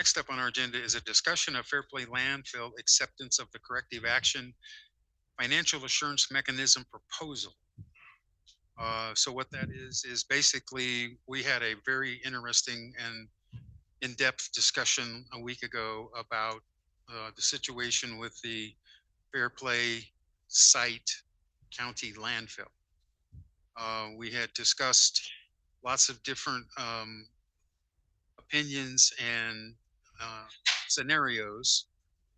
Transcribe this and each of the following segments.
Next up on our agenda is a discussion of Fair Play Landfill acceptance of the corrective action financial assurance mechanism proposal. So what that is basically we had a very interesting and in-depth discussion a week ago about the situation with the Fair Play site county landfill. We had discussed lots of different opinions and scenarios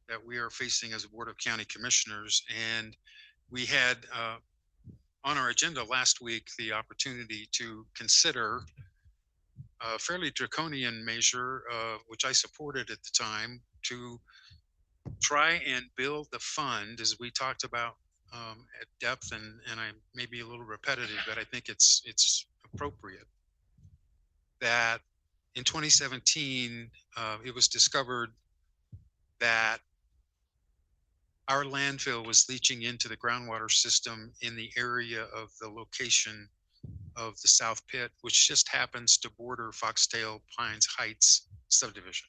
that we are facing as a Board of County Commissioners. And we had on our agenda last week the opportunity to consider a fairly draconian measure, which I supported at the time, to try and build the fund, as we talked about at depth, and I may be a little repetitive, but I think it's appropriate that in 2017 it was discovered that our landfill was leaching into the groundwater system in the area of the location of the South Pit, which just happens to border Foxtail Pines Heights subdivision.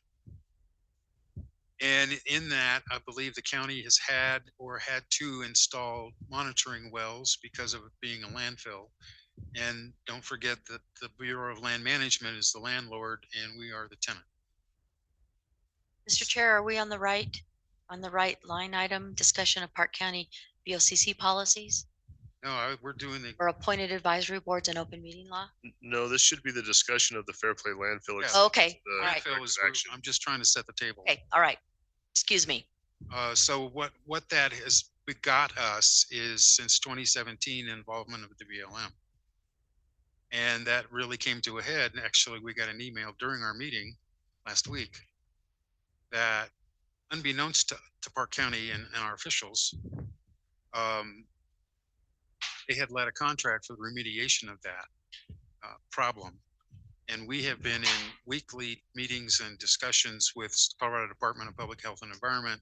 And in that, I believe the county has had or had to install monitoring wells because of it being a landfill. And don't forget that the Bureau of Land Management is the landlord and we are the tenant. Mr. Chair, are we on the right line item, discussion of Park County BOCC policies No, we're doing the, or appointed advisory boards and open meeting law? No, this should be the discussion of the Fair Play landfill. Yeah. Oh, okay, the all right. landfill is, action. I'm just trying to set the table. Okay, all right. Excuse me. So what that has got us is since 2017 involvement of the BLM. And that really came to a head. And actually, we got an email during our meeting last week that, unbeknownst to Park County and our officials, they had let a contract for the remediation of that problem. And we have been in weekly meetings and discussions with Colorado Department of Public Health and Environment,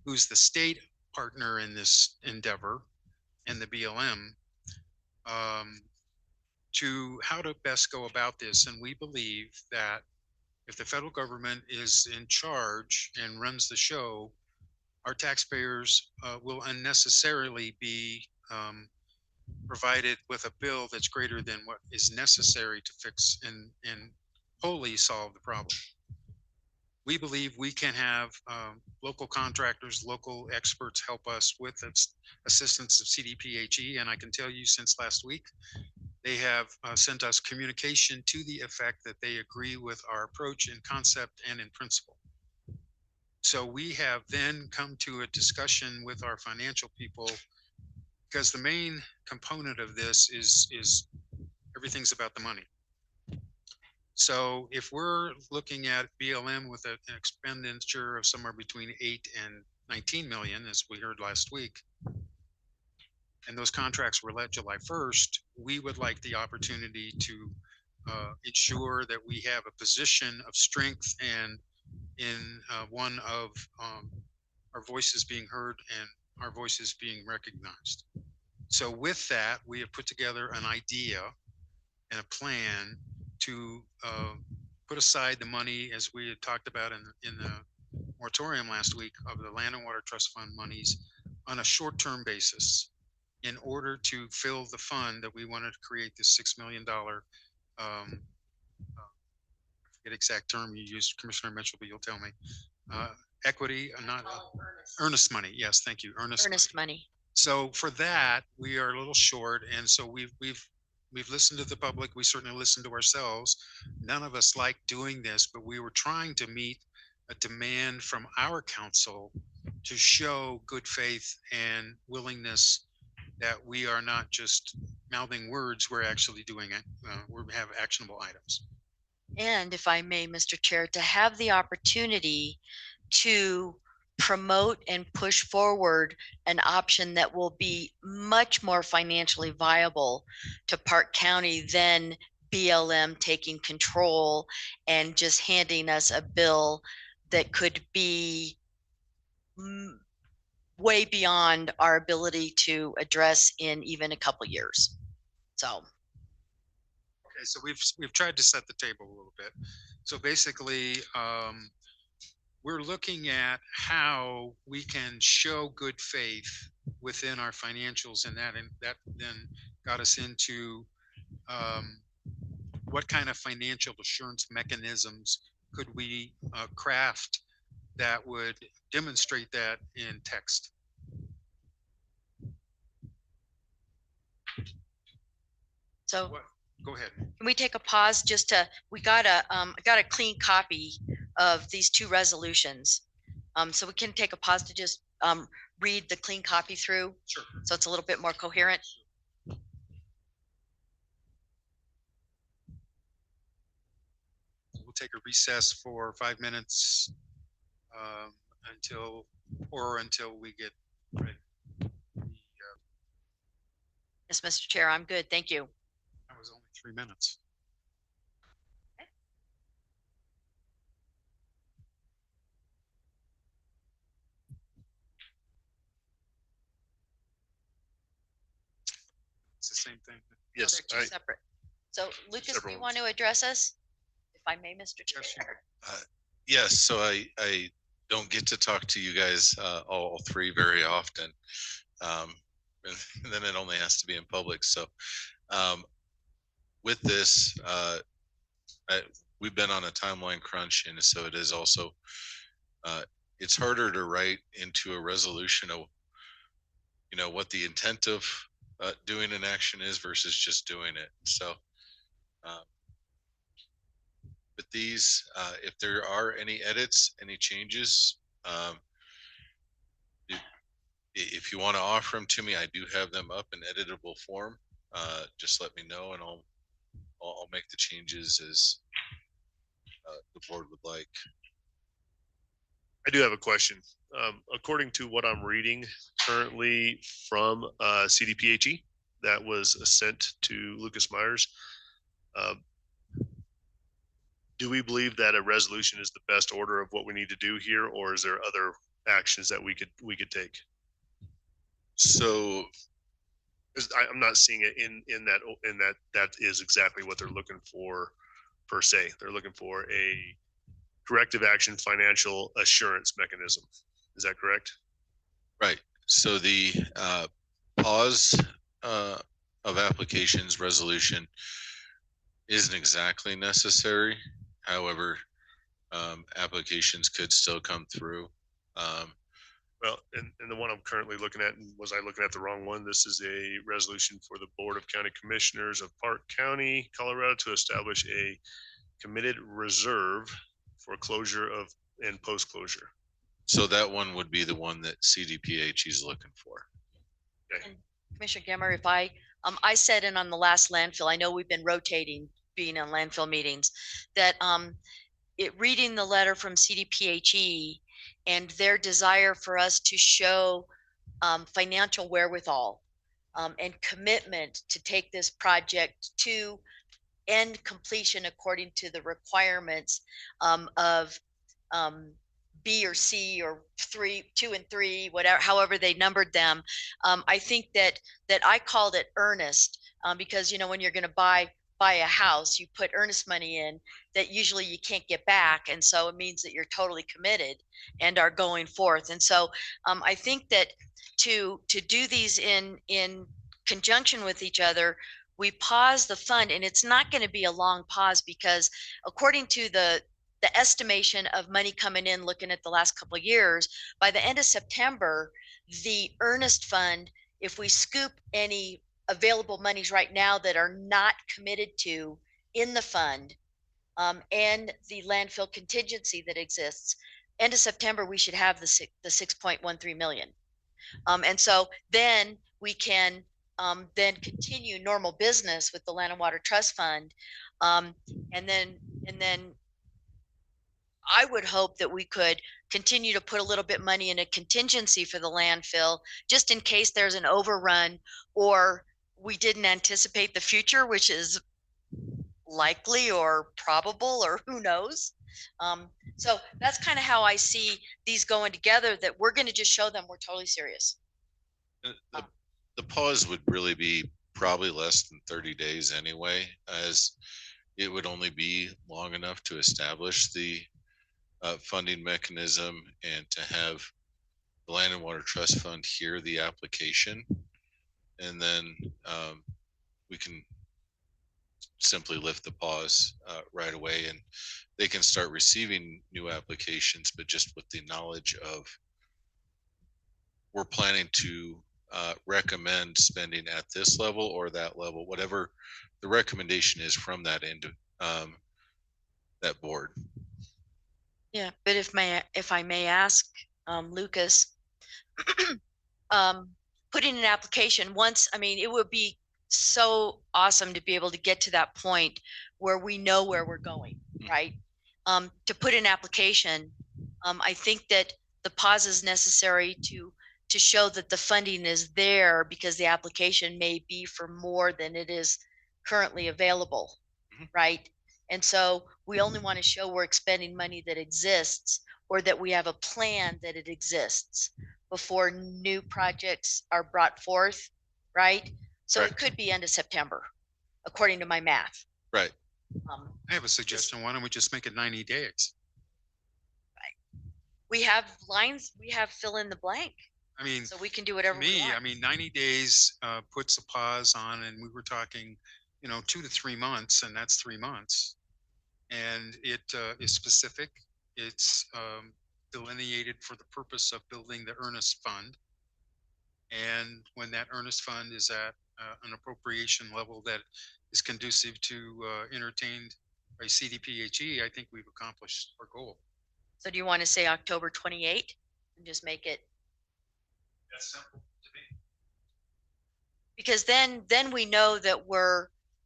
who's the state partner in this endeavor, and the BLM, to how to best go about this. And we believe that if the federal government is in charge and runs the show, our taxpayers will unnecessarily be provided with a bill that's greater than what is necessary to fix and wholly solve the problem. We believe we can have local contractors, local experts help us with assistance of CDPHE. And I can tell you since last week, they have sent us communication to the effect that they agree with our approach in concept and in principle. So we have then come to a discussion with our financial people, because the main component of this is everything's about the money. So if we're looking at BLM with an expenditure of somewhere between 8 and 19 million, as we heard last week, and those contracts were let July 1st, we would like the opportunity to ensure that we have a position of strength and in one of our voices being heard and our voices being recognized. So with that, we have put together an idea and a plan to put aside the money, as we had talked about in the moratorium last week, of the Land and Water Trust Fund monies on a short-term basis in order to fill the fund that we wanted to create, this $6 million, I forget exact term you used, Commissioner Mitchell, but you'll tell me, equity, not earnest money. Yes, thank you, earnest money. So for that, we are a little short, and so we've listened to the public. We certainly listened to ourselves. None of us like doing this, but we were trying to meet a demand from our council to show good faith and willingness that we are not just mouthing words, we're actually doing it. We have actionable items. And if I may, Mr. Chair, to have the opportunity to promote and push forward an option that will be much more financially viable to Park County than BLM taking control and just handing us a bill that could be way beyond our ability to address in even a couple years. So. Okay, so we've tried to set the table a little bit. So basically, we're looking at how we can show good faith within our financials, and that then got us into um, what kind of financial assurance mechanisms could we craft that would demonstrate that in text. So What? Go ahead. can we take a pause just to, we got a clean copy of these two resolutions. So we can take a pause to just read the clean copy through. Sure. So it's a little bit more coherent. We'll take a recess for 5 minutes um, until we get ready. Yes, Mr. Chair, I'm good. Thank you. That was only 3 minutes. It's the same thing. Yes, They're two separate. So Lucas, do Several you want to address us? If I may, Mr. Chair. Yes, you Yes, so I don't get to talk to you guys all three very often. And then it only has to be in public. So with this, we've been on a timeline crunch, and so it is also it's harder to write into a resolution of what the intent of doing an action is versus just doing it. So with these, if there are any edits, any changes, if you want to offer them to me, I do have them up in editable form. Just let me know, and I'll make the changes as the board would like. I do have a question. According to what I'm reading currently from CDPHE that was sent to Lucas Myers, do we believe that a resolution is the best order of what we need to do here, or is there other actions that we could take? So I'm not seeing it in that is exactly what they're looking for per se. They're looking for a corrective action financial assurance mechanism. Is that correct? right. So the pause of applications resolution isn't exactly necessary. However, applications could still come through. Well, and the one I'm currently looking at, was I looking at the wrong one? This is a resolution for the Board of County Commissioners of Park County, Colorado, to establish a committed reserve for closure of and post closure. So that one would be the one that CDPHE is looking for. Commissioner Gemmer, if I said in on the last landfill, I know we've been rotating being on landfill meetings, that reading the letter from CDPHE and their desire for us to show financial wherewithal and commitment to take this project to end completion according to the requirements of B or C or 2 and 3, whatever, however they numbered them. I think that I called it earnest because when you're going to buy a house, you put earnest money in that usually you can't get back, and so it means that you're totally committed and are going forth. And so I think that to do these in conjunction with each other, we pause the fund, and it's not going to be a long pause because according to the estimation of money coming in, looking at the last couple of years, by the end of September, the earnest fund, if we scoop any available monies right now that are not committed to in the fund, and the landfill contingency that exists, end of September, we should have the 6.13 million. And so then we can then continue normal business with the Land and Water Trust Fund. And then I would hope that we could continue to put a little bit money in a contingency for the landfill, just in case there's an overrun or we didn't anticipate the future, which is likely or probable, or who knows. So that's kind of how I see these going together, that we're going to just show them we're totally serious. The pause would really be probably less than 30 days anyway, as it would only be long enough to establish the funding mechanism and to have the Land and Water Trust Fund hear the application, and then we can simply lift the pause right away, and they can start receiving new applications, but just with the knowledge of we're planning to recommend spending at this level or that level, whatever the recommendation is from that end, that board. Yeah, but if I may ask, Lucas, putting an application once, I mean, it would be so awesome to be able to get to that point where we know where we're going, right? To put an application, I think that the pause is necessary to show that the funding is there because the application may be for more than it is currently available, Mhm. right? And so we only want to show we're expending money that exists or that we have a plan that it exists before new projects are brought forth, right? So it Correct. could be end of September, according to my math. Right. I have a suggestion. Why don't we just make it 90 days? We have lines, we have fill in the blank, I mean, so we can do to whatever we me, I want. mean, 90 days puts a pause on, and we were talking, 2 to 3 months, and that's 3 months. And it is specific. It's delineated for the purpose of building the earnest fund. And when that earnest fund is at an appropriation level that is conducive to entertained by CDPHE, I think we've accomplished our goal. So do you want to say October 28 and just make it, That's simple to me. because then we know that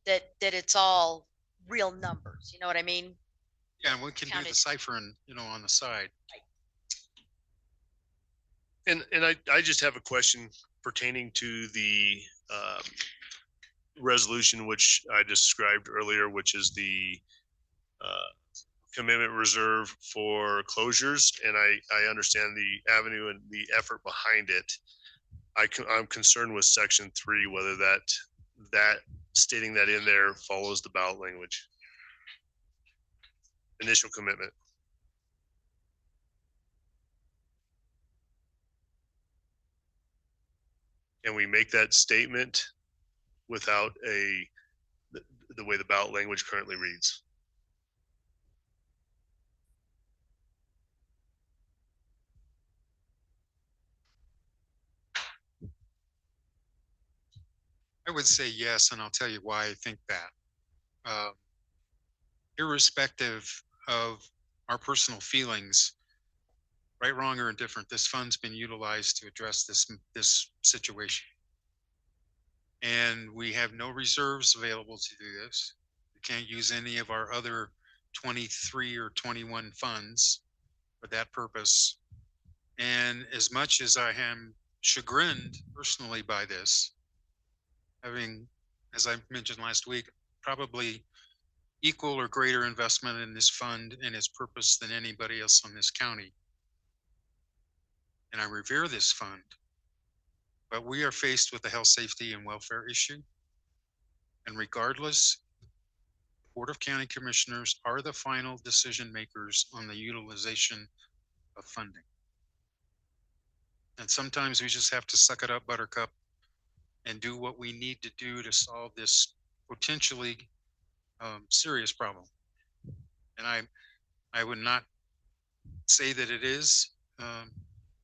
that it's all real numbers. You know what I mean? Yeah, and we can do the Counted. ciphering, on the side. And I just have a question pertaining to the resolution which I described earlier, which is the commitment reserve for closures. And I understand the avenue and the effort behind it. I'm concerned with section 3, whether that stating that in there follows the ballot language. Initial commitment. Can we make that statement without the way the ballot language currently reads? I would say yes, and I'll tell you why I think that. Uh, Irrespective of our personal feelings, right, wrong, or indifferent, this fund's been utilized to address this situation, and we have no reserves available to do this. We can't use any of our other 23 or 21 funds for that purpose. And as much as I am chagrined personally by this, having, as I mentioned last week, probably equal or greater investment in this fund and its purpose than anybody else on this county. And I revere this fund, but we are faced with a health, safety, and welfare issue. And regardless, the Board of County Commissioners are the final decision makers on the utilization of funding. And sometimes we just have to suck it up, buttercup, and do what we need to do to solve this potentially serious problem. And I would not say that it is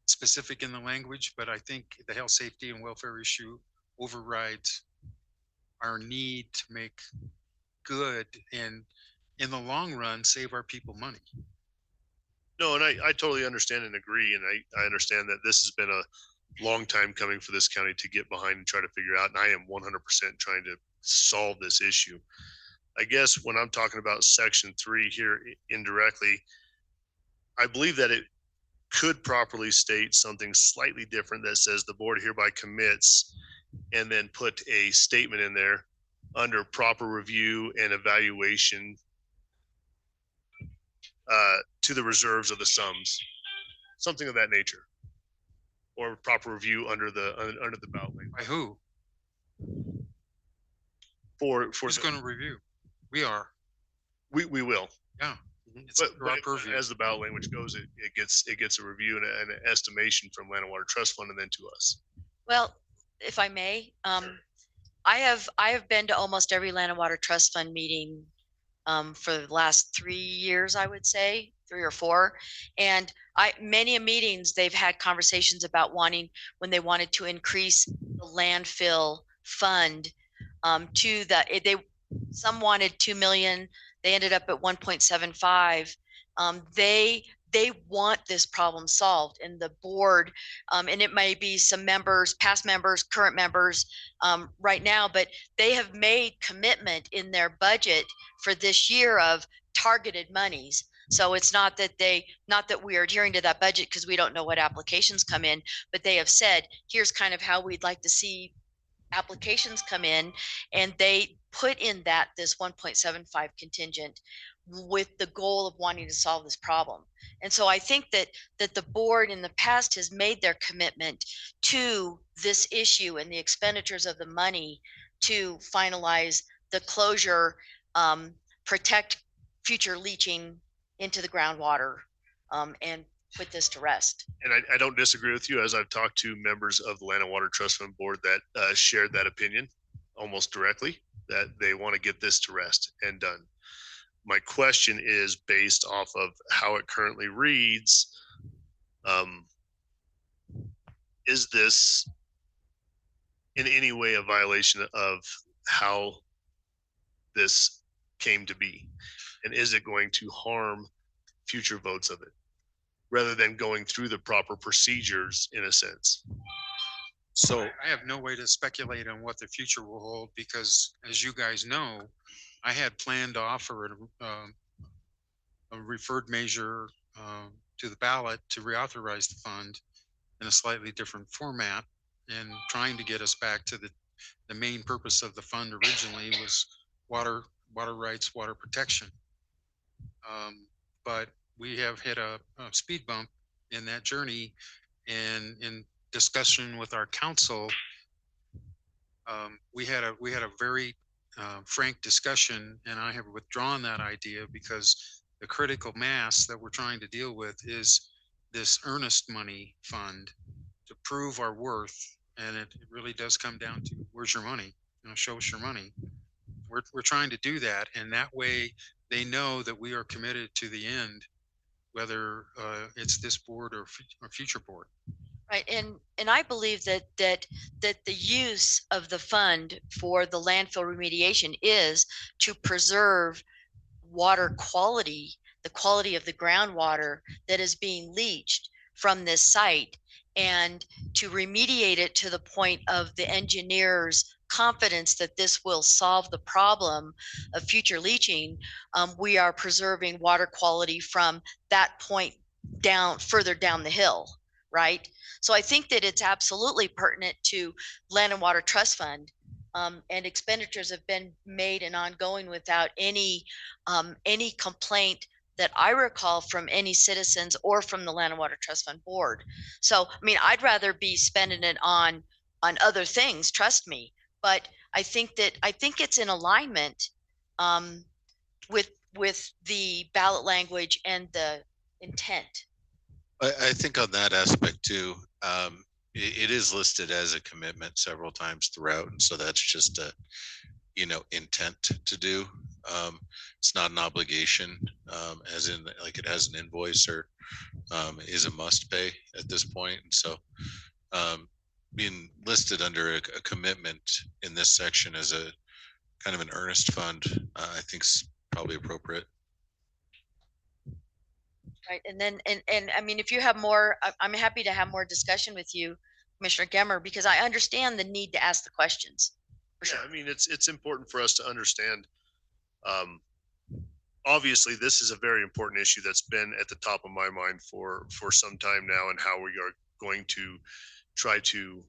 specific in the language, but I think the health, safety, and welfare issue overrides our need to make good and, in the long run, save our people money. No, and I totally understand and agree. And I understand that this has been a long time coming for this county to get behind and try to figure out. And I am 100% trying to solve this issue. I guess when I'm talking about section 3 here indirectly, I believe that it could properly state something slightly different that says the board hereby commits, and then put a statement in there under proper review and evaluation to the reserves of the sums, something of that nature, or proper review under the ballot language. By who? For Who's going to review? We are. we will. Yeah. It's But, under our purview. as the ballot language goes, it gets a review and an estimation from Land and Water Trust Fund and then to us. Well, if I may, I have been to almost every Land and Water Trust Fund meeting for the last 3 years, I would say 3 or 4. And many meetings they've had conversations about when they wanted to increase the landfill fund to some wanted 2 million. They ended up at 1.75. They want this problem solved, and the board, and it may be some members, past members, current members, right now, but they have made commitment in their budget for this year of targeted monies. So it's not that we are adhering to that budget because we don't know what applications come in, but they have said, here's kind of how we'd like to see applications come in, and they put in this 1.75 contingent with the goal of wanting to solve this problem. And so I think that the board in the past has made their commitment to this issue and the expenditures of the money to finalize the closure, protect future leaching into the groundwater, and put this to rest. And I don't disagree with you, as I've talked to members of the Land and Water Trust Fund board that shared that opinion almost directly, that they want to get this to rest and done. My question is based off of how it currently reads. Is this in any way a violation of how this came to be? And is it going to harm future votes of it rather than going through the proper procedures in a sense? So I have no way to speculate on what the future will hold because, as you guys know, I had planned to offer a referred measure to the ballot to reauthorize the fund in a slightly different format, and trying to get us back to the main purpose of the fund originally was water rights, water protection. But we have hit a speed bump in that journey, and in discussion with our council, we had a very frank discussion, and I have withdrawn that idea because the critical mass that we're trying to deal with is this earnest money fund to prove our worth. And it really does come down to, where's your money? Show us your money. We're trying to do that, and that way they know that we are committed to the end, whether it's this board or future board. Right, and I believe that the use of the fund for the landfill remediation is to preserve water quality, the quality of the groundwater that is being leached from this site, and to remediate it to the point of the engineer's confidence that this will solve the problem of future leaching. We are preserving water quality from that point further down the hill, right? So I think that it's absolutely pertinent to Land and Water Trust Fund, and expenditures have been made and ongoing without any complaint that I recall from any citizens or from the Land and Water Trust Fund board. So, I mean, I'd rather be spending it on other things, trust me. But I think it's in alignment with the ballot language and the intent. I think on that aspect too, it is listed as a commitment several times throughout, and so that's just a intent to do. It's not an obligation, as in like it has an invoice or is a must pay at this point. And so being listed under a commitment in this section as a kind of an earnest fund, I think is probably appropriate. Right, and then and I mean, if you have more, I'm happy to have more discussion with you, Commissioner Gemmer, because I understand the need to ask the questions. For sure. I mean, it's important for us to understand. Obviously, this is a very important issue that's been at the top of my mind for some time now, and how we are going to try to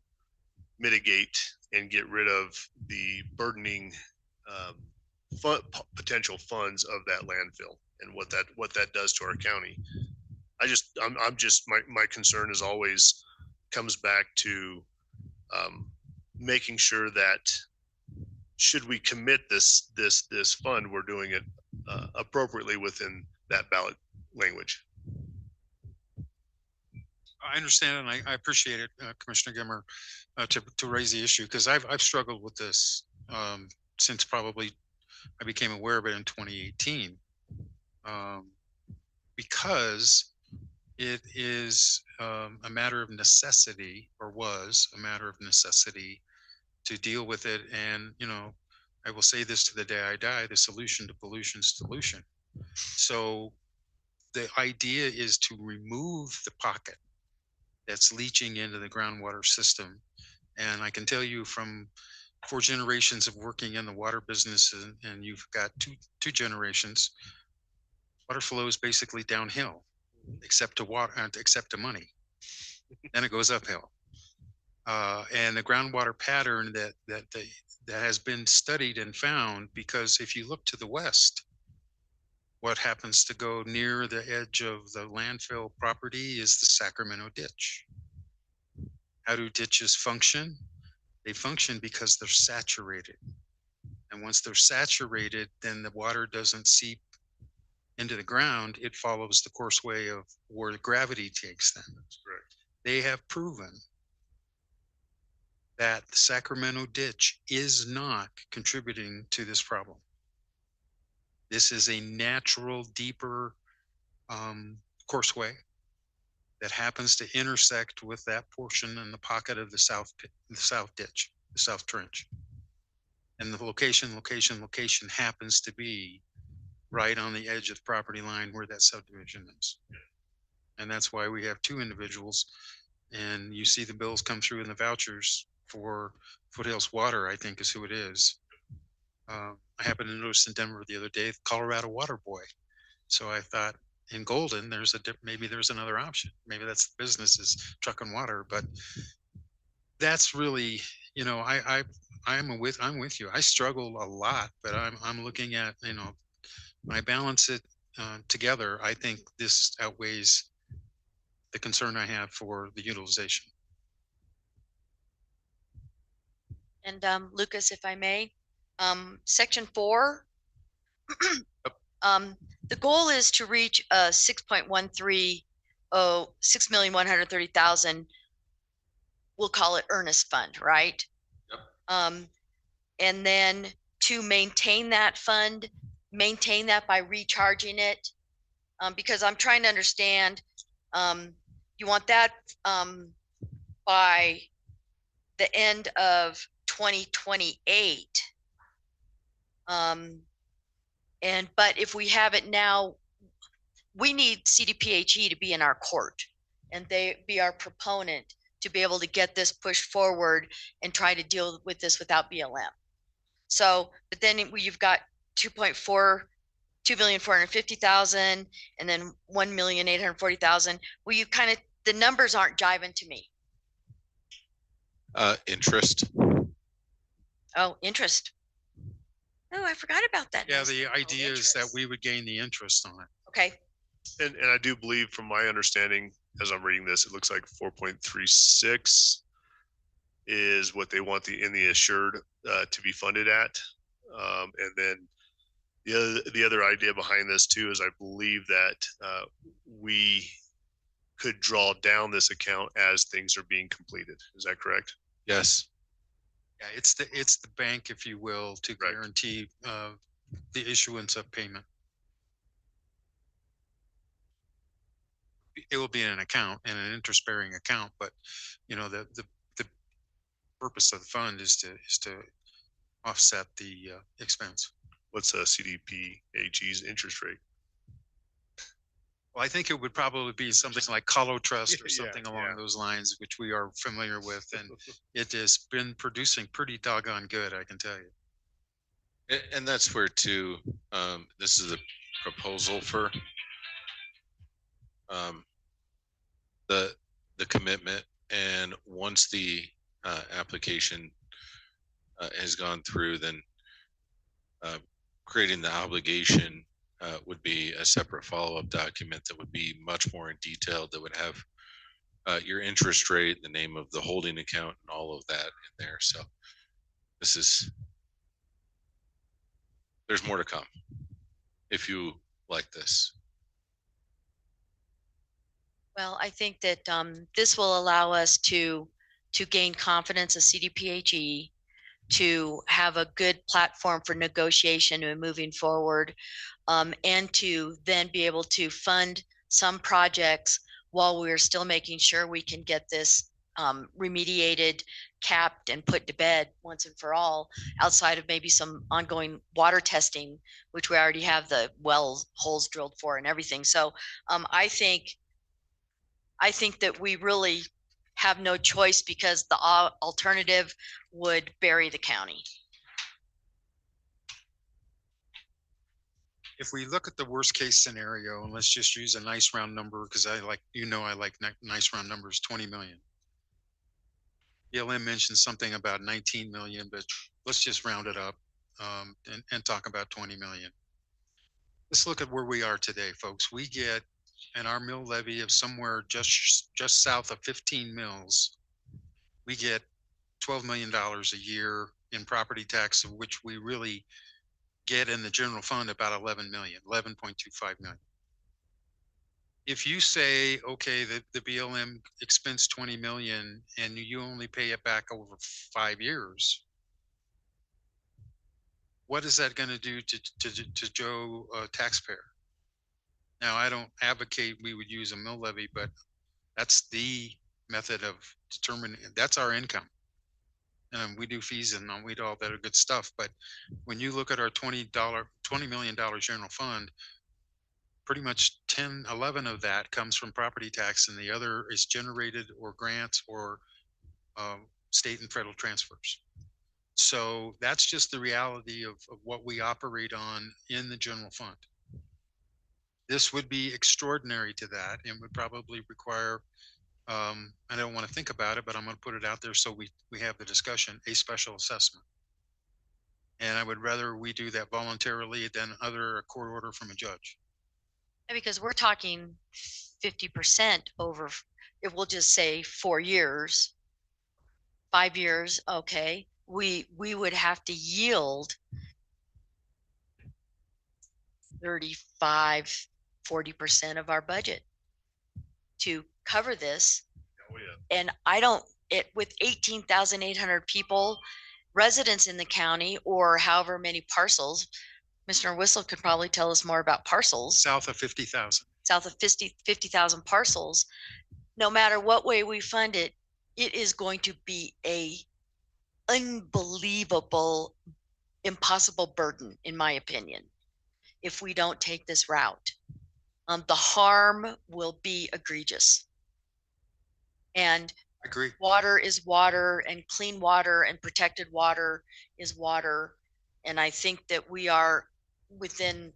mitigate and get rid of the burdening potential funds of that landfill and what that does to our county. I'm just my concern is always comes back to making sure that should we commit this fund, we're doing it appropriately within that ballot language. I understand, and I appreciate it, Commissioner Gimmer, to raise the issue, because I've struggled with this since probably I became aware of it in 2018, because it is a matter of necessity, or was a matter of necessity, to deal with it. And I will say this to the day I die: the solution to pollution is dilution. So the idea is to remove the pocket that's leaching into the groundwater system. And I can tell you from 4 generations of working in the water business, and you've got two generations, water flows basically downhill, except to water, except to money. Then it goes uphill. And the groundwater pattern that has been studied and found, because if you look to the west, what happens to go near the edge of the landfill property is the Sacramento ditch. How do ditches function? They function because they're saturated. And once they're saturated, then the water doesn't seep into the ground. It follows the course way of where the gravity takes them. That's correct. They have proven that the Sacramento ditch is not contributing to this problem. This is a natural, deeper courseway that happens to intersect with that portion in the pocket of the south ditch, the south trench. And the location happens to be right on the edge of the property line where that subdivision is. And that's why we have two individuals, and you see the bills come through in the vouchers for Foothills Water, I think is who it is. I happened to notice in Denver the other day, Colorado Water Boy. So I thought, in Golden, maybe there's another option. Maybe that's the business, is trucking water. But that's really, I'm with you. I struggle a lot, but I'm looking at, when I balance it together, I think this outweighs the concern I have for the utilization. And Lucas, if I may, section 4, the goal is to reach a 6,130,000. We'll call it earnest fund, right? Yep. And then to maintain that fund, maintain that by recharging it, because I'm trying to understand. You want that by the end of 2028. But if we have it now, we need CDPHE to be in our court, and they be our proponent to be able to get this pushed forward and try to deal with this without BLM. So, but then you've got 2,450,000 and then 1,840,000. Well, you kind of, the numbers aren't jiving to me. Interest. Oh, interest. Oh, I forgot about that. Yeah, the idea is that we would gain the interest on it. Okay. And I do believe, from my understanding, as I'm reading this, it looks like 4.36 is what they want in the assured to be funded at. And then the other idea behind this too is I believe that we could draw down this account as things are being completed. Is that correct? Yes. Yeah, it's the bank, if you will, to guarantee the issuance of payment. It will be in an account, in an interest-bearing account, but the purpose of the fund is to offset the expense. What's CDPHE's interest rate? Well, I think it would probably be something like Colo Trust or something along those lines, which we are familiar with, and it has been producing pretty doggone good, I can tell you. And that's where too, this is a proposal for the commitment, and once the application has gone through, then creating the obligation would be a separate follow-up document that would be much more in detail, that would have your interest rate, the name of the holding account, and all of that in there. So there's more to come if you like this. Well, I think that this will allow us to gain confidence of CDPHE, to have a good platform for negotiation and moving forward, and to then be able to fund some projects while we're still making sure we can get this remediated, capped, and put to bed once and for all, outside of maybe some ongoing water testing, which we already have the wells holes drilled for and everything. So I think that we really have no choice, because the alternative would bury the county. If we look at the worst case scenario, and let's just use a nice round number, because I like, I like nice round numbers, 20 million. BLM mentioned something about 19 million, but let's just round it up and talk about 20 million. Let's look at where we are today, folks. We get in our mill levy of somewhere just south of 15 mills, we get $12 million a year in property tax, of which we really get in the general fund about 11 million, 11.25 million. If you say, okay, the BLM expense 20 million and you only pay it back over 5 years, what is that going to do to Joe taxpayer? Now, I don't advocate we would use a mill levy, but that's the method of determining, that's our income. And we do fees and we do all that good stuff. But when you look at our $20 million general fund, pretty much 10, 11 of that comes from property tax, and the other is generated or grants or state and federal transfers. So that's just the reality of what we operate on in the general fund. This would be extraordinary to that and would probably require, I don't want to think about it, but I'm going to put it out there so we have the discussion, a special assessment. And I would rather we do that voluntarily than a court order from a judge. Because we're talking 50% over, if we'll just say 4 years, 5 years, okay, we would have to yield 35, 40% of our budget to cover this. Oh, yeah. And I don't, it with 18,800 people, residents in the county, or however many parcels, Mr. Whistle could probably tell us more about parcels. South of 50,000. South of 50,000 parcels. No matter what way we fund it, it is going to be a unbelievable, impossible burden, in my opinion, if we don't take this route. The harm will be egregious. And Agree. Water is water, and clean water and protected water is water. And I think that we are within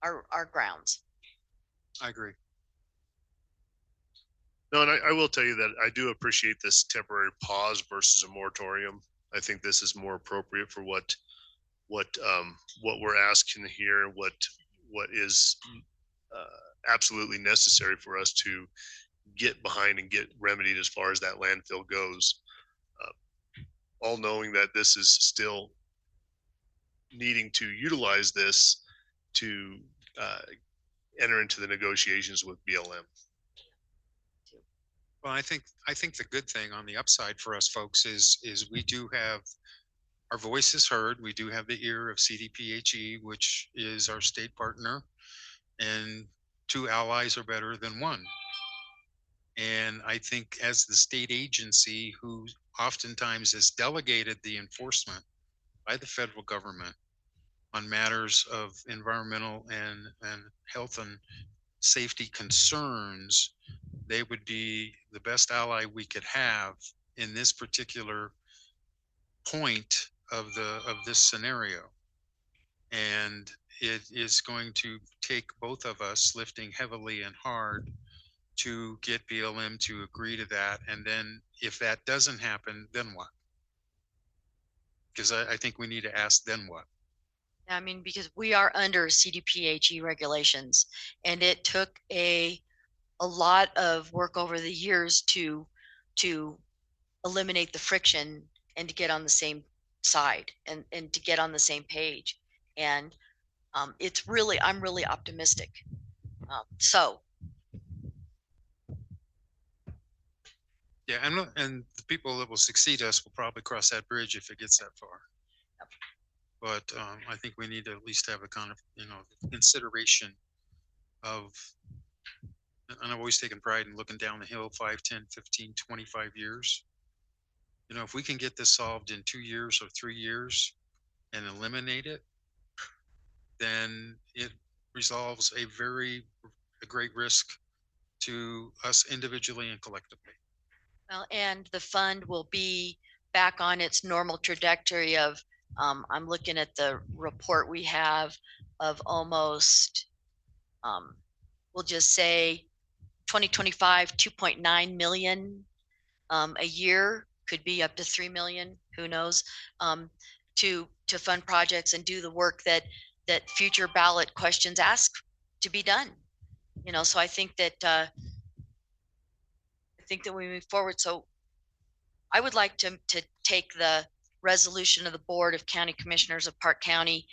our grounds. I agree. No, and I will tell you that I do appreciate this temporary pause versus a moratorium. I think this is more appropriate for what we're asking here, what is absolutely necessary for us to get behind and get remedied as far as that landfill goes. All knowing that this is still needing to utilize this to enter into the negotiations with BLM. Well, I think the good thing on the upside for us folks is we do have our voices heard. We do have the ear of CDPHE, which is our state partner, and 2 allies are better than 1. And I think as the state agency who oftentimes has delegated the enforcement by the federal government on matters of environmental and health and safety concerns, they would be the best ally we could have in this particular point of this scenario. And it is going to take both of us lifting heavily and hard to get BLM to agree to that. And then if that doesn't happen, then what? Because I think we need to ask, then what? I mean, because we are under CDPHE regulations, and it took a lot of work over the years to eliminate the friction and to get on the same side and to get on the same page. And I'm really optimistic. So Yeah, and the people that will succeed us will probably cross that bridge if it gets that far. But I think we need to at least have a kind of, consideration of, and I've always taken pride in looking down the hill 5, 10, 15, 25 years. If we can get this solved in 2 years or 3 years and eliminate it, then it resolves a great risk to us individually and collectively. Well, and the fund will be back on its normal trajectory of, I'm looking at the report we have of almost, we'll just say 2025, 2.9 million a year, could be up to 3 million, who knows, to fund projects and do the work that future ballot questions ask to be done. So I think that we move forward. So I would like to take the resolution of the Board of County Commissioners of Park County,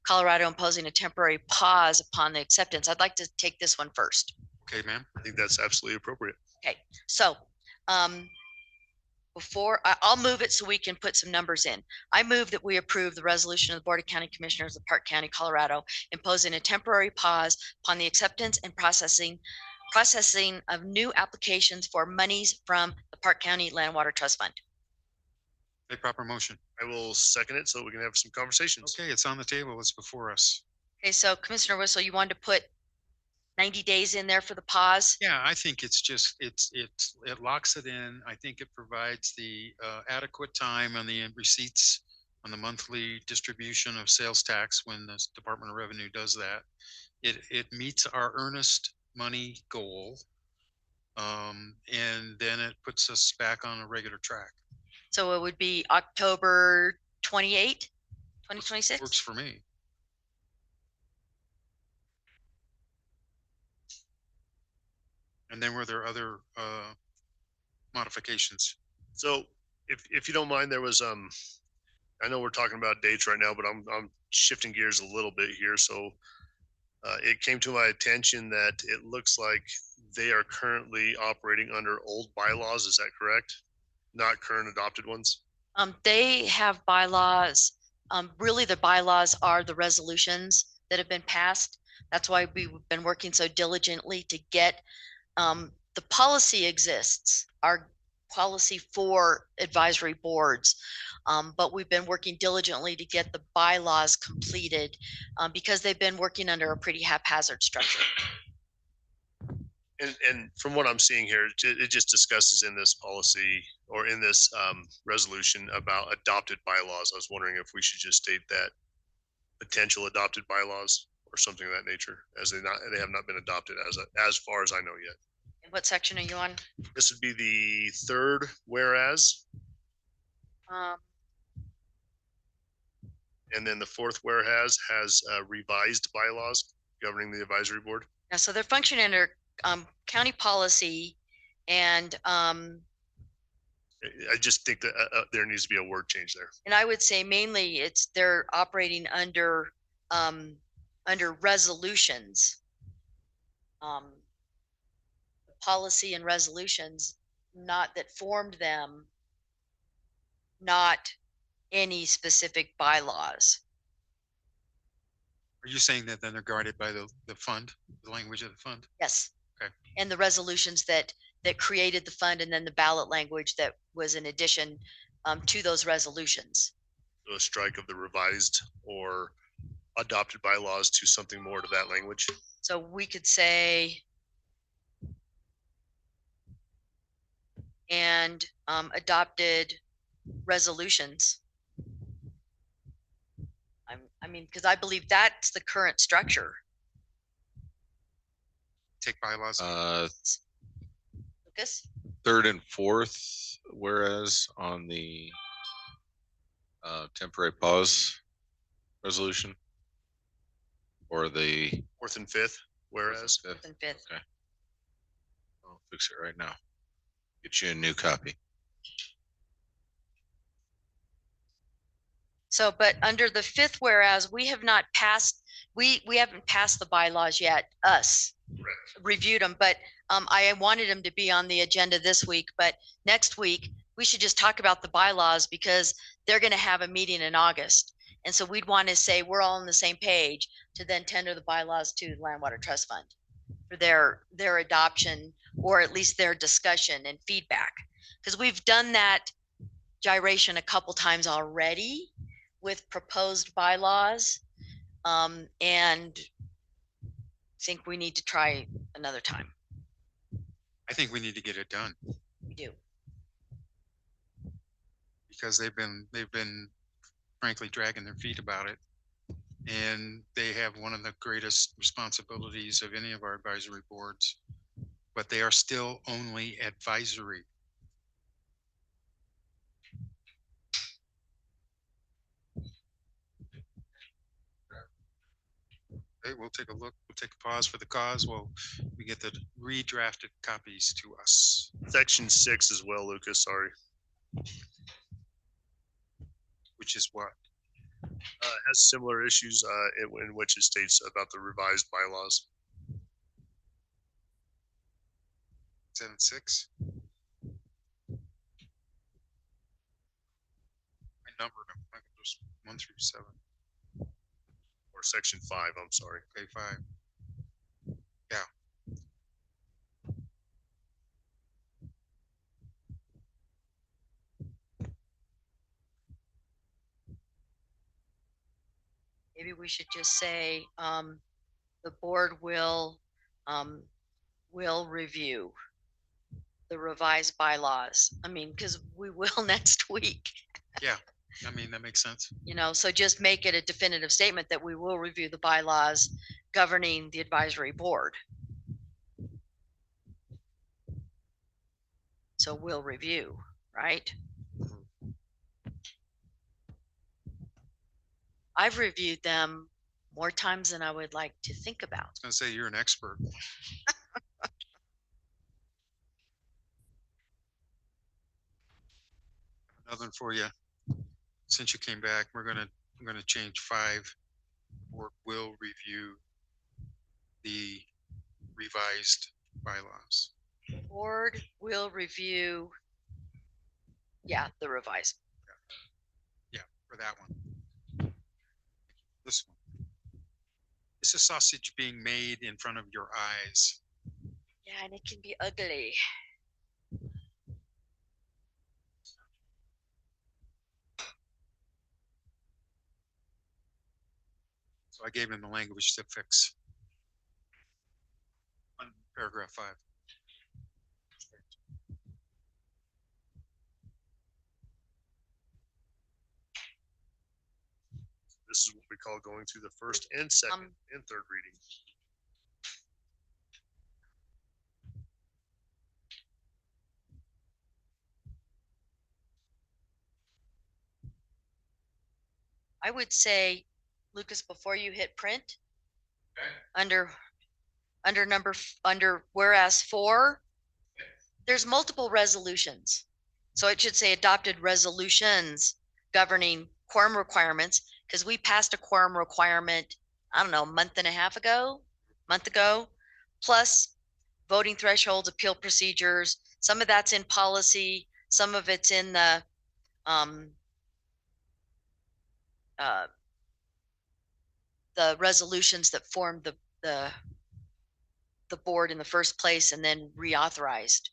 Colorado, imposing a temporary pause upon the acceptance. I'd like to take this one first. Okay, ma'am. I think that's absolutely appropriate. Okay, so before I'll move it so we can put some numbers in. I move that we approve the resolution of the Board of County Commissioners of Park County, Colorado, imposing a temporary pause upon the acceptance and processing of new applications for monies from the Park County Land Water Trust Fund. A proper motion. I will second it so we can have some conversations. Okay, it's on the table. It's before us. Okay, so Commissioner Whistle, you wanted to put 90 days in there for the pause? Yeah, I think it's just, it locks it in. I think it provides the adequate time on the receipts on the monthly distribution of sales tax when the Department of Revenue does that. It meets our earnest money goal. And then it puts us back on a regular track. So it would be October 28, 2026? Works for me. And then were there other modifications? So if you don't mind, there was I know we're talking about dates right now, but I'm shifting gears a little bit here. So it came to my attention that it looks like they are currently operating under old bylaws. Is that correct? Not current adopted ones? They have bylaws. Really, the bylaws are the resolutions that have been passed. That's why we've been working so diligently to get, the policy exists, our policy for advisory boards. But we've been working diligently to get the bylaws completed because they've been working under a pretty haphazard structure. And from what I'm seeing here, it just discusses in this policy or in this resolution about adopted bylaws. I was wondering if we should just state that potential adopted bylaws or something of that nature, as they have not been adopted as far as I know yet. And what section are you on? This would be the third whereas. And then the fourth whereas has revised bylaws governing the advisory board. Yeah, so they're functioning under county policy, and I just think that there needs to be a word change there. And I would say mainly they're operating under resolutions, policy and resolutions, not that formed them, not any specific bylaws. Are you saying that then they're guarded by the fund, the language of the fund? Yes. Okay. And the resolutions that created the fund, and then the ballot language that was in addition to those resolutions. So a strike of the revised or adopted bylaws to something more to that language. So we could say, and adopted resolutions. I mean, because I believe that's the current structure. Take bylaws. Lucas? Third and fourth, whereas on the temporary pause resolution, or the Fourth and fifth, whereas. Fourth and fifth. Okay. I'll fix it right now. Get you a new copy. So, but under the fifth whereas, we have not passed, we haven't passed the bylaws yet, reviewed them, but I wanted them to be on the agenda this week, but next week we should just talk about the bylaws because they're going to have a meeting in August. And so we'd want to say we're all on the same page to then tender the bylaws to the Land Water Trust Fund for their adoption, or at least their discussion and feedback. Because we've done that gyration a couple times already with proposed bylaws, and think we need to try another time. I think we need to get it done We do. because they've been frankly dragging their feet about it. And they have one of the greatest responsibilities of any of our advisory boards, but they are still only advisory. Okay, we'll take a look. We'll take a pause for the cause. We get the redrafted copies to us. Section 6 as well, Lucas, sorry. Which is what? Has similar issues in which it states about the revised bylaws. 7.6. I numbered them. I can just 1 through 7. Or section 5, I'm sorry. Okay, 5. Maybe we should just say the board will review the revised bylaws. I mean, because we will next week. Yeah, I mean, that makes sense. You know, so just make it a definitive statement that we will review the bylaws governing the advisory board. So we'll review, right? I've reviewed them more times than I would like to think about. I was going to say you're an expert. Another one for you. Since you came back, we're gonna change 5. Board will review the revised bylaws. Board will review, the revised. Yeah, for that one. This one. This is sausage being made in front of your eyes. Yeah, and it can be ugly. So I gave him the language to fix on paragraph 5. This is what we call going through the first and second and third reading. I would say, Lucas, before you hit print, under whereas 4, there's multiple resolutions. So it should say adopted resolutions governing quorum requirements, because we passed a quorum requirement, I don't know, a month ago, plus voting thresholds, appeal procedures. Some of that's in policy, some of it's in the resolutions that formed the board in the first place and then reauthorized.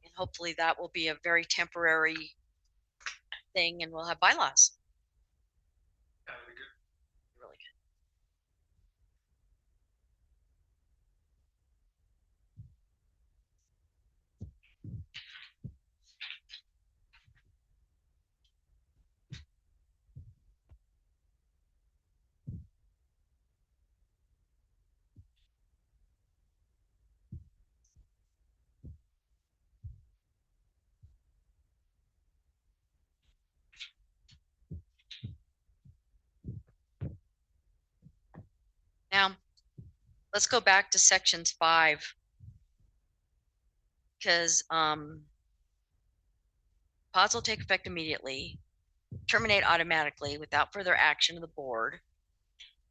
And hopefully that will be a very temporary thing and we'll have bylaws. Really good. Now, let's go back to sections 5, because pods will take effect immediately, terminate automatically without further action of the board.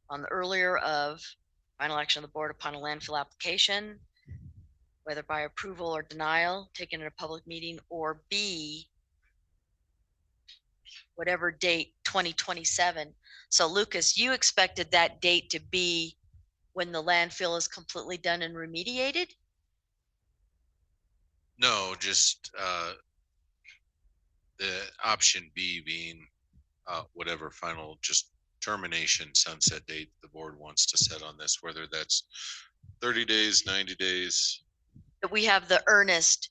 on the earlier of final action of the board upon a landfill application, whether by approval or denial, taken in a public meeting, or B, whatever date, 2027. So Lucas, you expected that date to be when the landfill is completely done and remediated? No, just the option B being whatever final just termination sunset date the board wants to set on this, whether that's 30 days, 90 days. That we have the earnest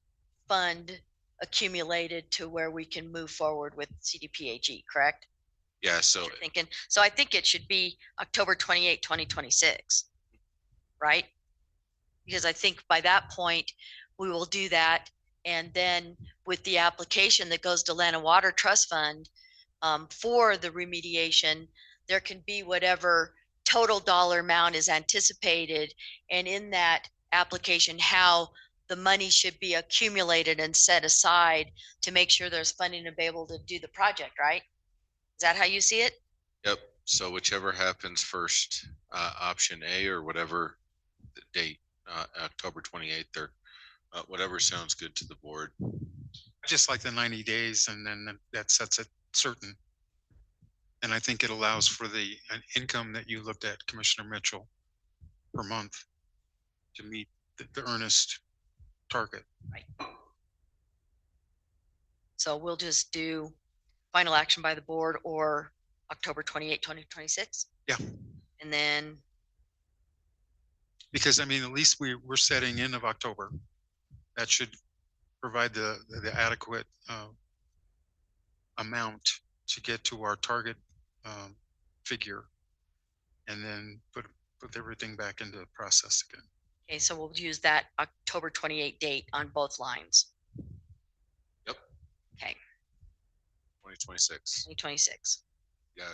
fund accumulated to where we can move forward with CDPHE, correct? Yeah, so You're thinking, so I think it should be October 28, 2026, right? Because I think by that point, we will do that. And then with the application that goes to Land and Water Trust Fund for the remediation, there can be whatever total dollar amount is anticipated. And in that application, how the money should be accumulated and set aside to make sure there's funding to be able to do the project, right? Is that how you see it? yep. So whichever happens first, option A or whatever the date, October 28th or whatever sounds good to the board. I just like the 90 days and then that sets it certain. And I think it allows for the income that you looked at, Commissioner Mitchell, per month to meet the earnest target. So we'll just do final action by the board or October 28, 2026. Yeah. And then, Because I mean, at least we're setting end of October. That should provide the adequate amount to get to our target figure, and then put everything back into the process again. okay, so we'll use that October 28 date on both lines. Yep. Okay, 2026. 2026. Yeah.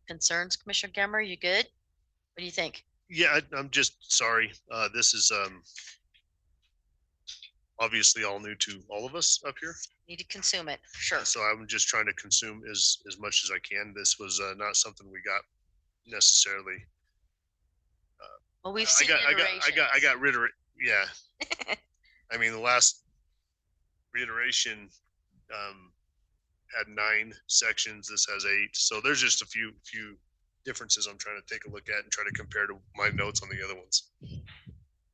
Concerns, Commissioner Gammer, you good? What do you think? Yeah, I'm just sorry. This is obviously all new to all of us up here. Need to consume it, for sure. So I'm just trying to consume as much as I can. This was not something we got necessarily. Well, we've I seen got rid of it. Yeah. I mean, the last reiteration had 9 sections. This has 8. So there's just a few differences I'm trying to take a look at and try to compare to my notes on the other ones.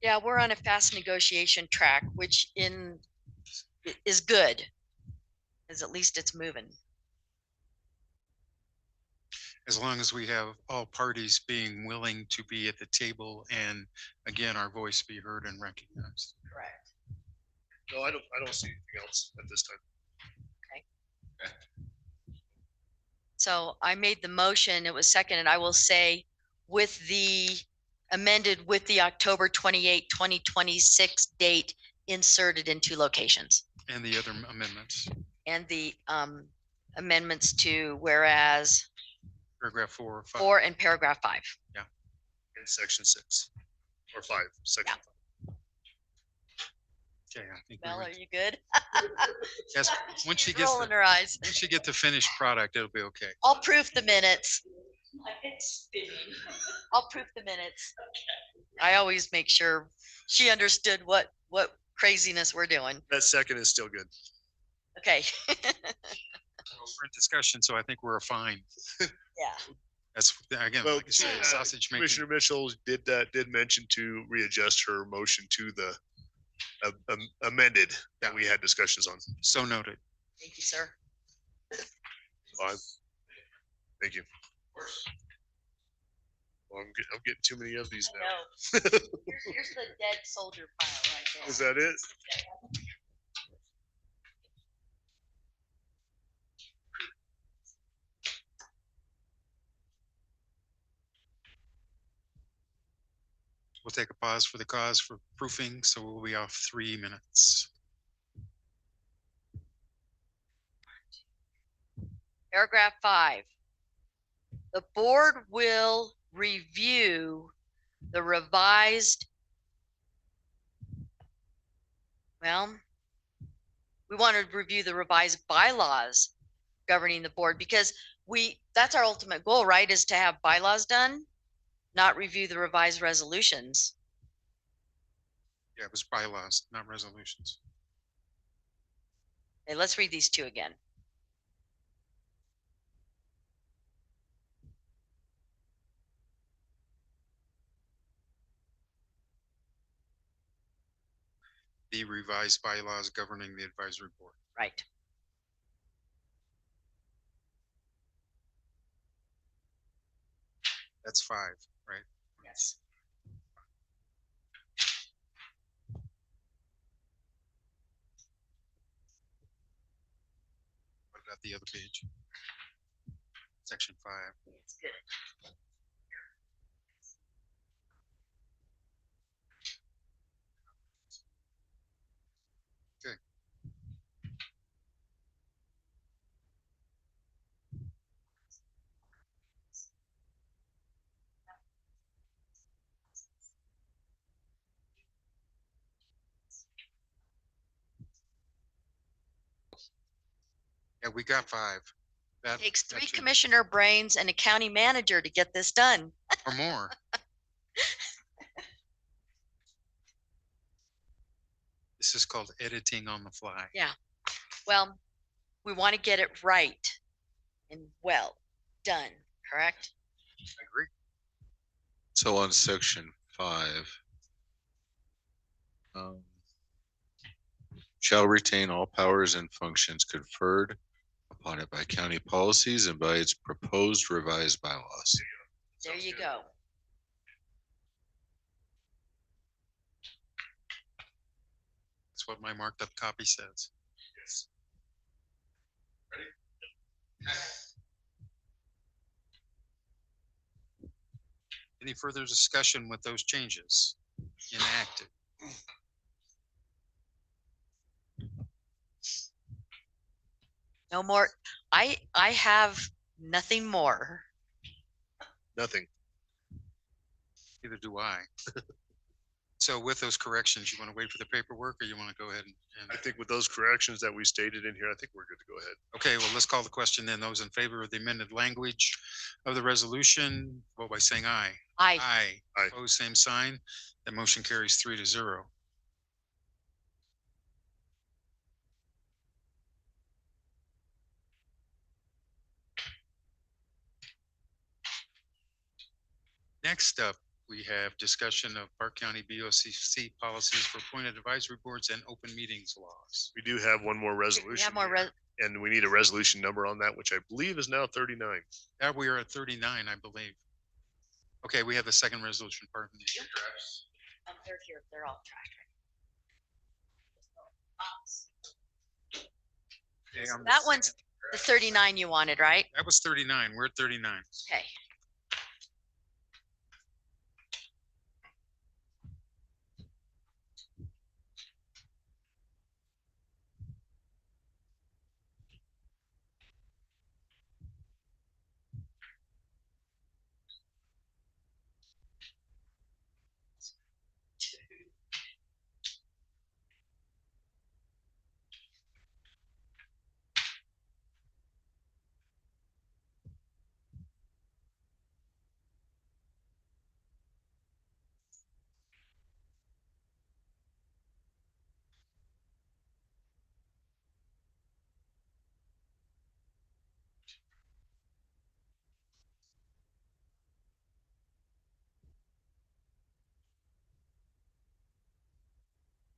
Yeah, we're on a fast negotiation track, which is good, because at least it's moving. As long as we have all parties being willing to be at the table and again, our voice be heard and recognized. Correct. No, I don't see anything else at this time. So I made the motion, it was second, and I will say with the amended with the October 28, 2026 date inserted in 2 locations. And the other amendments, And the amendments to whereas paragraph 4 or 5. 4 and paragraph 5. In section 6 or 5, section 5. Okay, I think Mel, we're are good. you good? Yes, once she She's gets rolling the, her eyes. once you get the finished product, it'll be okay. I'll proof the minutes. I'll proof the minutes. I always make sure she understood what craziness we're doing. That second is still good. Okay. We're in discussion, so I think we're fine. Yeah. That's again, Well, like I say, sausage making. Commissioner Mitchell did mention to readjust her motion to the amended that we had discussions on. So noted. Thank you, sir. Fine. Thank you. Well, I'm getting too many of these now. No. Here's the dead soldier pile right there. Is that it? We'll take a pause for the cause for proofing, so we'll be off 3 minutes. Paragraph 5. The board will review the revised, well, we want to review the revised bylaws governing the board because that's our ultimate goal, right? Is to have bylaws done, not review the revised resolutions. Yeah, it was bylaws, not resolutions. Okay, let's read these two again. The revised bylaws governing the advisory board. Right. That's 5, right? Yes. What about the other page? Section 5. It's good. Okay. Yeah, we got 5. It takes that 3 should- commissioner brains and a county manager to get this done. or more. This is called editing on the fly. Yeah. Well, we want to get it right and well done, correct? I agree. So on section 5, shall retain all powers and functions conferred upon it by county policies and by its proposed revised bylaws. There you go. That's what my marked up copy says. Yes. Any further discussion with those changes enacted? No more. I have nothing more. Nothing. Neither do I. So with those corrections, you want to wait for the paperwork or you want to go ahead I think with those corrections that we stated in here, I think we're good to go ahead. Okay, well, let's call the question then. Those in favor of the amended language of the resolution, vote by saying aye. I Aye. Aye. Opposed, same sign. That motion carries 3-0. Next up, we have discussion of Park County BOCC policies for appointed advisory boards and open meetings laws. We do have one more we resolution have more. here, and we need a resolution number on that, which I believe is now 39. Now we are at 39, I believe. Okay, we have the second resolution, pardon me. They're here. They're all tracked. Okay, on the That one's the 39 you wanted, right? That was 39. We're at 39. Okay.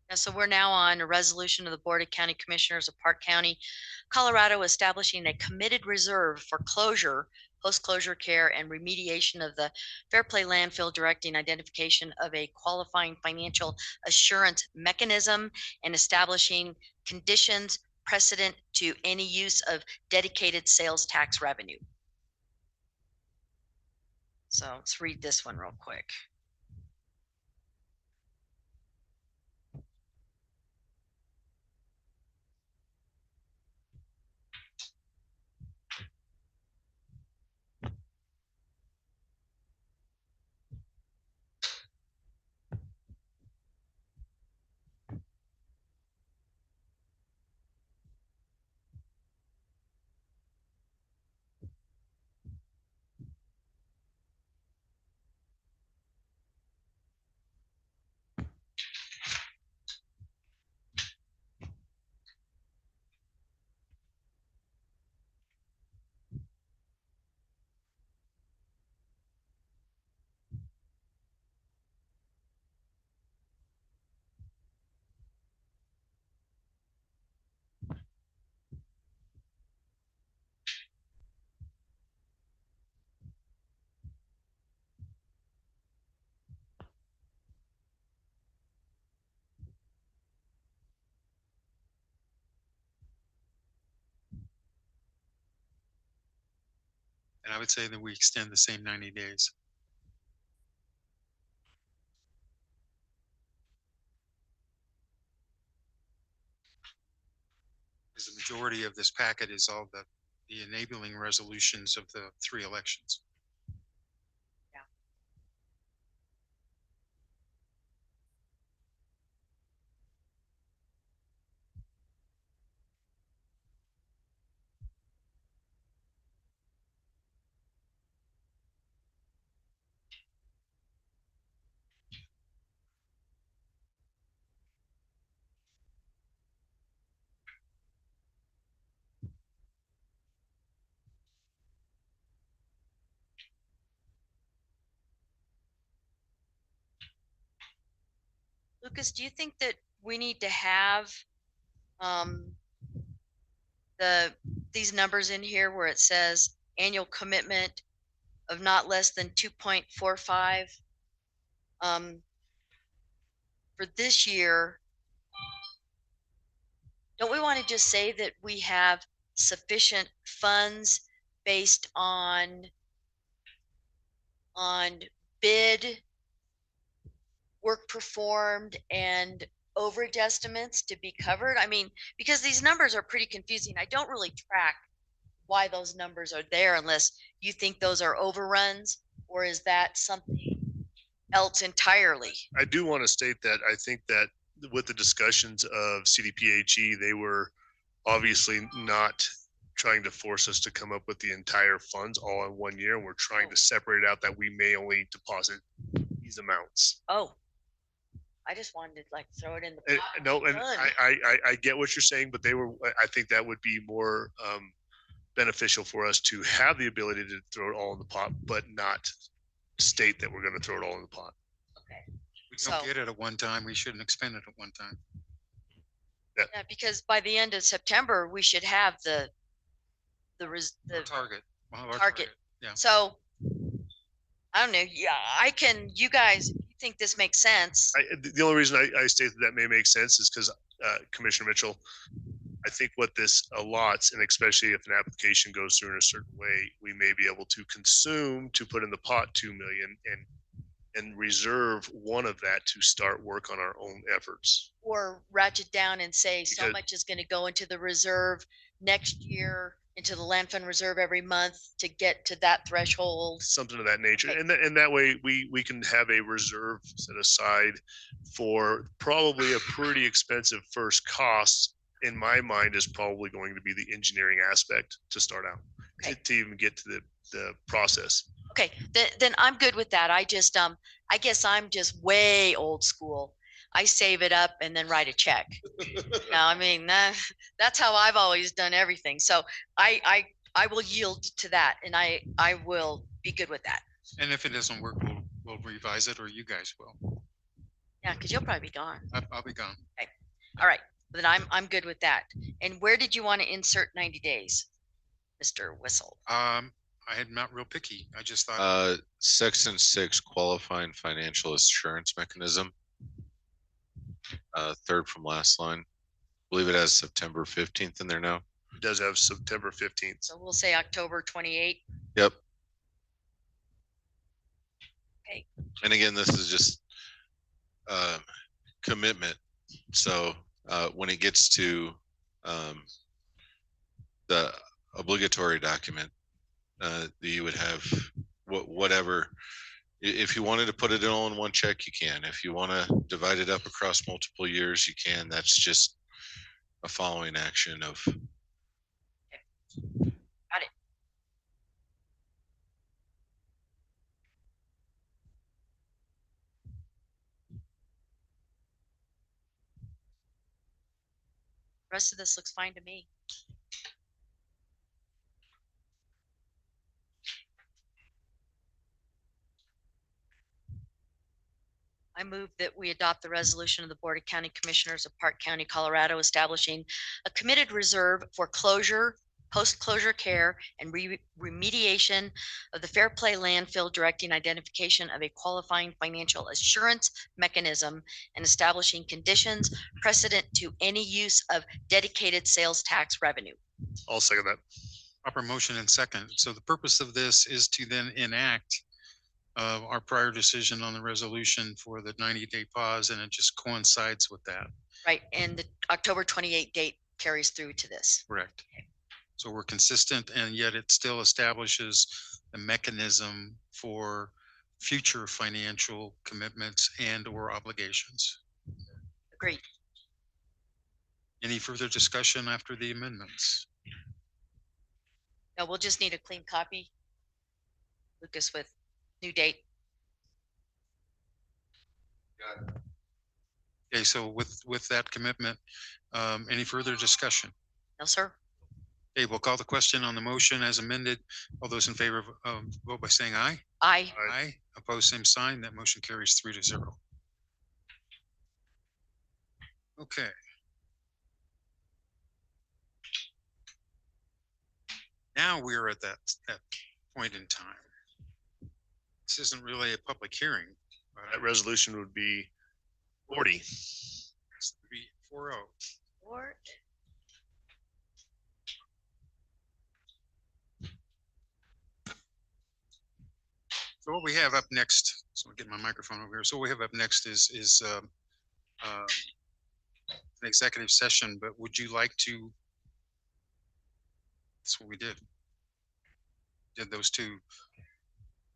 Yeah, so we're now on a resolution of the Board of County Commissioners of Park County, Colorado, establishing a committed reserve for closure, post-closure care, and remediation of the Fair Play landfill, directing identification of a qualifying financial assurance mechanism and establishing conditions precedent to any use of dedicated sales tax revenue. So let's read this one real quick. And I would say that we extend the same 90 days. Because the majority of this packet is all the enabling resolutions of the 3 elections. Lucas, do you think that we need to have um, these numbers in here where it says annual commitment of not less than 2.45 for this year? Don't we want to just say that we have sufficient funds based on bid, work performed, and overage estimates to be covered? I mean, because these numbers are pretty confusing. I don't really track why those numbers are there unless you think those are overruns, or is that something else entirely? I do want to state that I think that with the discussions of CDPHE, they were obviously not trying to force us to come up with the entire funds all in 1 year. We're trying to separate out that we may only deposit these amounts. Oh, I just wanted to like throw it in the And, pot. no, and Done. I get what you're saying, but they were. I think that would be more beneficial for us to have the ability to throw it all in the pot, but not state that we're going to throw it all in the pot. Okay. We don't So- get it at one time. We shouldn't expend it at one time. Yeah, because by the end of September, we should have the Our target. We'll have our target. Yeah. So I don't know. Yeah, you guys, if you think this makes sense. The only reason I state that may make sense is because Commissioner Mitchell, I think what this allots, and especially if an application goes through in a certain way, we may be able to consume to put in the pot 2 million and reserve one of that to start work on our own efforts. Or ratchet down and say so Because- much is going to go into the reserve next year, into the land fund reserve every month to get to that threshold. Something of that nature. Okay. And that way we can have a reserve set aside for probably a pretty expensive first cost. In my mind is probably going to be the engineering aspect to start out, Okay. to even get to the process. Okay, then I'm good with that. I just I guess I'm just way old school. I save it up and then write a check. I mean, that's how I've always done everything. So I will yield to that, and I will be good with that. And if it doesn't work, we'll revise it, or you guys will. Yeah, because you'll probably be gone. I'll be gone. All right, then I'm good with that. And where did you want to insert 90 days, Mr. Whistle? I had not real picky. I just thought Section 6 qualifying financial assurance mechanism. Third from last line. I believe it has September 15th in there now. It does have September 15th. So we'll say October 28th. Yep. Okay. And again, this is just commitment. So when it gets to the obligatory document, you would have whatever. If you wanted to put it all in one check, you can. If you want to divide it up across multiple years, you can. That's just a following action of. Got it. Rest of this looks fine to me. I move that we adopt the resolution of the Board of County Commissioners of Park County, Colorado, establishing a committed reserve for closure, post-closure care, and remediation of the Fair Play landfill, directing identification of a qualifying financial assurance mechanism and establishing conditions precedent to any use of dedicated sales tax revenue. I'll second that. Proper motion and second. So the purpose of this is to then enact our prior decision on the resolution for the 90-day pause, and it just coincides with that. Right, and the October 28th date carries through to this. Correct. So we're consistent, and yet it still establishes a mechanism for future financial commitments and or obligations. Agreed. Any further discussion after the amendments? No, we'll just need a clean copy, Lucas, with new date. Okay, so with that commitment, any further discussion? No, sir. Okay, we'll call the question on the motion as amended. All those in favor vote by saying aye. Aye. Aye. Opposed, same sign. That motion carries 3-0. Okay. Now we are at that point in time. This isn't really a public hearing. That resolution would be 40. It's 4-0. Or So what we have up next, so I'll get my microphone over here. So what we have up next is an executive session, but would you like to? That's what we did. Did those two.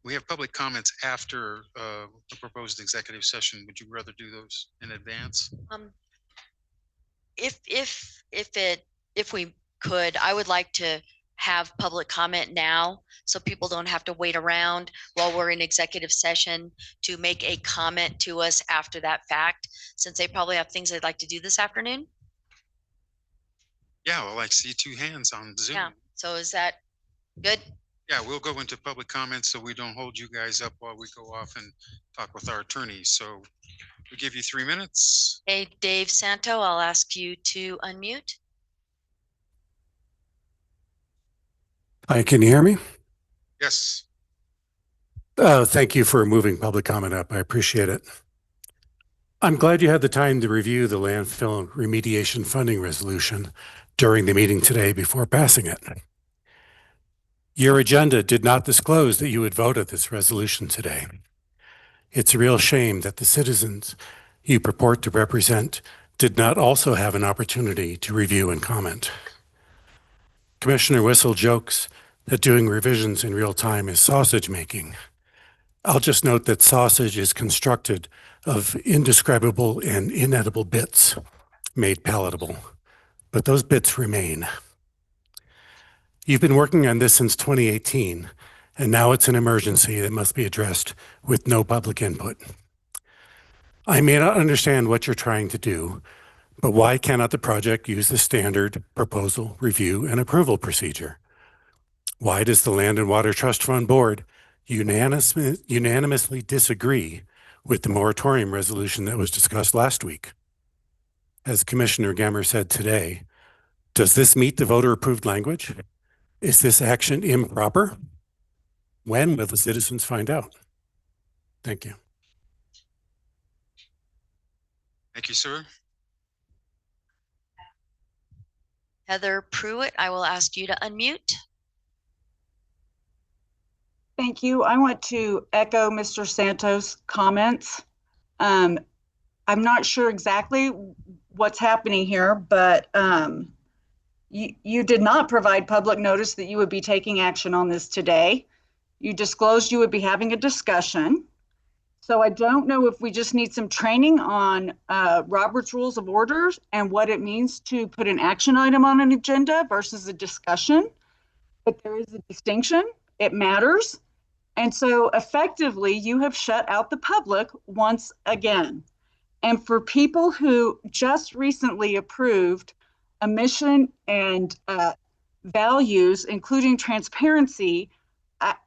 We have public comments after the proposed executive session. Would you rather do those in advance? if we could, I would like to have public comment now, so people don't have to wait around while we're in executive session to make a comment to us after that fact, since they probably have things they'd like to do this afternoon. Yeah, well, I see two hands on Zoom. Yeah, so is that good? Yeah, we'll go into public comments so we don't hold you guys up while we go off and talk with our attorneys. So we give you 3 minutes. Hey, Dave Santo, I'll ask you to unmute. Hi, can you hear me? Yes. Thank you for moving public comment up. I appreciate it. I'm glad you had the time to review the landfill remediation funding resolution during the meeting today before passing it. Your agenda did not disclose that you would vote at this resolution today. It's a real shame that the citizens you purport to represent did not also have an opportunity to review and comment. Commissioner Whistle jokes that doing revisions in real time is sausage making. I'll just note that sausage is constructed of indescribable and inedible bits made palatable, but those bits remain. You've been working on this since 2018, and now it's an emergency that must be addressed with no public input. I may not understand what you're trying to do, but why cannot the project use the standard proposal, review, and approval procedure? Why does the Land and Water Trust Fund Board unanimously disagree with the moratorium resolution that was discussed last week? As Commissioner Gemmer said today, does this meet the voter-approved language? Is this action improper? When will the citizens find out? Thank you. Thank you, sir. Heather Pruitt, I will ask you to unmute. Thank you. I want to echo Mr. Santos' comments. I'm not sure exactly what's happening here, but you did not provide public notice that you would be taking action on this today. You disclosed you would be having a discussion. So I don't know if we just need some training on Robert's Rules of Orders and what it means to put an action item on an agenda versus a discussion. But there is a distinction. It matters. And so effectively, you have shut out the public once again. And for people who just recently approved a mission and values, including transparency,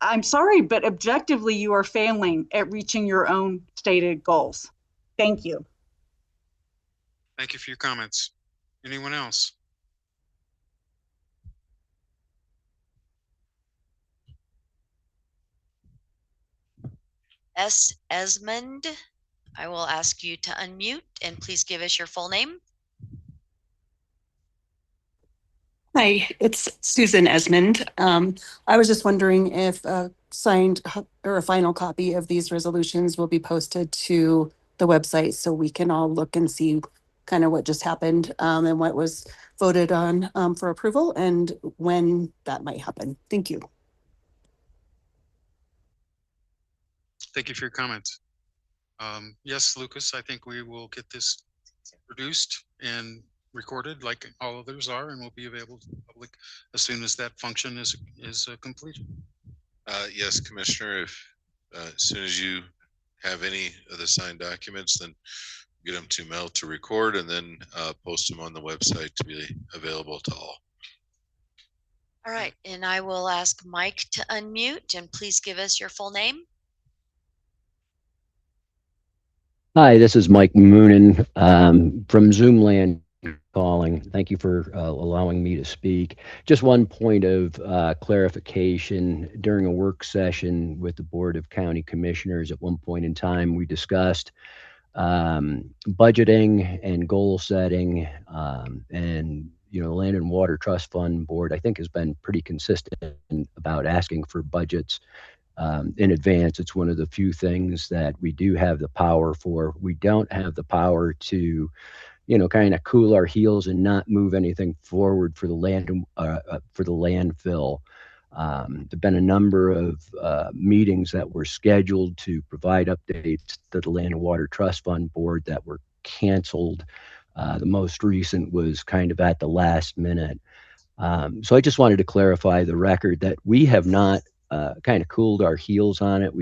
I'm sorry, but objectively, you are failing at reaching your own stated goals. Thank you. Thank you for your comments. Anyone else? S. Esmond, I will ask you to unmute and please give us your full name. Hi, it's Susan Esmond. I was just wondering if a signed or a final copy of these resolutions will be posted to the website so we can all look and see kind of what just happened and what was voted on for approval and when that might happen. Thank you. Thank you for your comments. Yes, Lucas, I think we will get this produced and recorded like all others are, and will be available to the public as soon as that function is completed. Yes, Commissioner, if as soon as you have any of the signed documents, then get them to Mel to record and then post them on the website to be available to all. All right, and I will ask Mike to unmute and please give us your full name. Hi, this is Mike Moonen from Zoomland calling. Thank you for allowing me to speak. Just one point of clarification. During a work session with the Board of County Commissioners at one point in time, we discussed budgeting and goal setting and Land and Water Trust Fund Board, I think, has been pretty consistent about asking for budgets in advance. It's one of the few things that we do have the power for. We don't have the power to, kind of cool our heels and not move anything forward for the landfill. There've been a number of meetings that were scheduled to provide updates to the Land and Water Trust Fund Board that were canceled. The most recent was kind of at the last minute. So I just wanted to clarify the record that we have not kind of cooled our heels on it.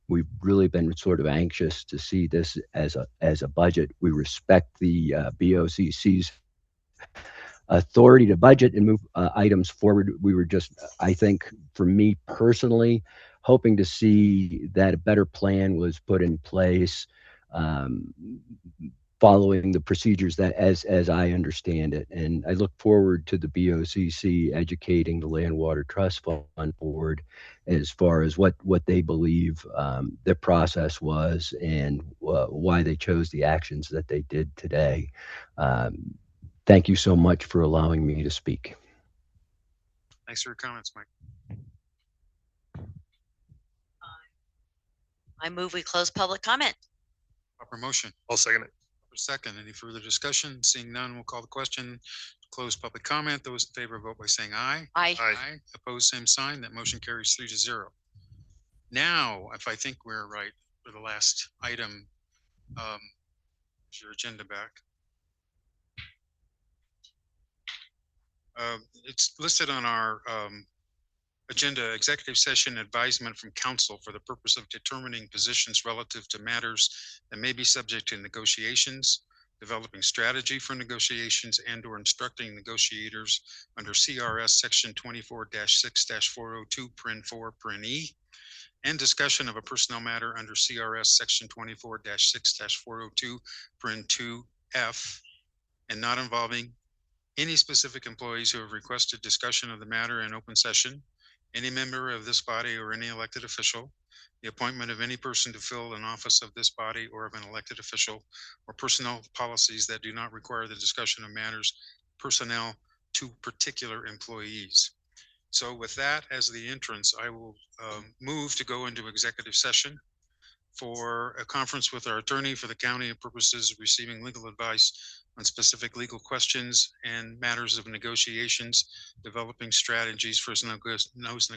We've really been sort of anxious to see this as a budget. We respect the BOCC's authority to budget and move items forward. We were just, I think, for me personally, hoping to see that a better plan was put in place, following the procedures that as I understand it. And I look forward to the BOCC educating the Land Water Trust Fund Board as far as what they believe their process was and why they chose the actions that they did today. Thank you so much for allowing me to speak. Thanks for your comments, Mike. I move we close public comment. Proper motion. I'll second it. Second, any further discussion? Seeing none, we'll call the question. Close public comment. Those in favor vote by saying aye. Aye. Aye. Opposed, same sign. That motion carries 3-0. Now, if I think we're right for the last item, is your agenda back? It's listed on our agenda, executive session advisement from counsel for the purpose of determining positions relative to matters that may be subject to negotiations, developing strategy for negotiations, and or instructing negotiators under CRS section 24-6-402 paren 4 paren E, and discussion of a personnel matter under CRS section 24-6-402 paren 2F, and not involving any specific employees who have requested discussion of the matter in open session, any member of this body or any elected official, the appointment of any person to fill an office of this body or of an elected official, or personnel policies that do not require the discussion of matters personnel to particular employees. So with that as the entrance, I will move to go into executive session for a conference with our attorney for the county and purposes of receiving legal advice on specific legal questions and matters of negotiations, developing strategies for negotiations